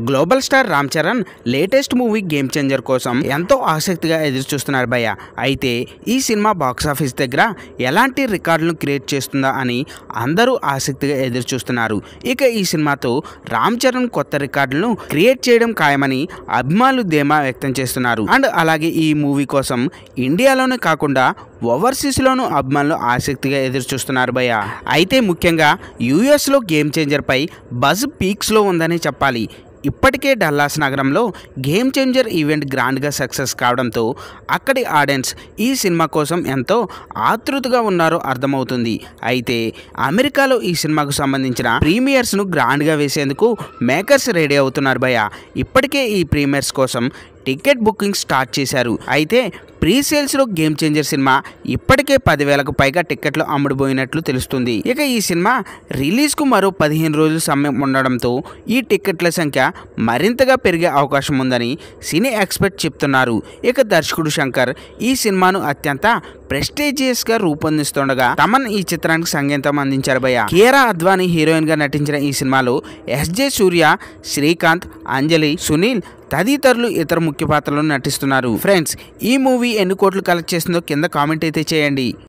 Global star Ram Charan latest movie game changer కోసం ఎంతో ఆసక్తిగా ఎదురు చూస్తున్నారు భయ్య. అయితే ఈ సినిమా బాక్సాఫీస్ దగ్గర ఎలాంటి రికార్డులను క్రియేట్ చేస్తుందా అని అందరూ ఆసక్తిగా ఎదురు చూస్తున్నారు. ఇక ఈ సినిమాతో రామ్ చరణ్ కొత్త రికార్డులను క్రియేట్ చేయడం ఖాయమని అభిమానులు ధీమా వ్యక్తం చేస్తున్నారు. అండ్ అలాగే ఈ మూవీ కోసం ఇండియాలోనే కాకుండా ఓవర్సీస్లోనూ అభిమానులు ఆసక్తిగా ఎదురు చూస్తున్నారు భయ్య. అయితే ముఖ్యంగా యూఎస్లో గేమ్ చేంజర్ పై బజ్ పీక్స్లో ఉందని చెప్పాలి. ఇప్పటికే డల్లాస్ నగరంలో గేమ్ చేంజర్ ఈవెంట్ గ్రాండ్గా సక్సెస్ కావడంతో అక్కడి ఆడియన్స్ ఈ సినిమా కోసం ఎంతో ఆతృతగా ఉన్నారో అర్థమవుతుంది. అయితే అమెరికాలో ఈ సినిమాకు సంబంధించిన ప్రీమియర్స్ను గ్రాండ్గా వేసేందుకు మేకర్స్ రెడీ అవుతున్నారు భయ్య. ఇప్పటికే ఈ ప్రీమియర్స్ కోసం టికెట్ బుకింగ్ స్టార్ట్ చేశారు. అయితే ప్రీ సేల్స్లో గేమ్ చేంజర్ సినిమా ఇప్పటికే 10,000కు పైగా టికెట్లు అమ్ముడుపోయినట్లు తెలుస్తుంది. ఇక ఈ సినిమా రిలీజ్కు మరో 15 రోజుల సమయం ఉండడంతో ఈ టికెట్ల సంఖ్య మరింతగా పెరిగే అవకాశం ఉందని సినీ ఎక్స్పర్ట్ చెప్తున్నారు. ఇక దర్శకుడు శంకర్ ఈ సినిమాను అత్యంత ప్రెస్టీజియస్గా రూపొందిస్తుండగా తమన్ ఈ చిత్రానికి సంగీతం అందించారు భయ్య. కియారా అద్వానీ హీరోయిన్గా నటించిన ఈ సినిమాలో ఎస్జే సూర్య, శ్రీకాంత్, అంజలి, సునీల్ తదితరులు ఇతర ముఖ్య పాత్రలను నటిస్తున్నారు. ఫ్రెండ్స్, ఈ మూవీ ఎన్ని కోట్లు కలెక్ట్ చేస్తుందో కింద కామెంట్ అయితే చేయండి.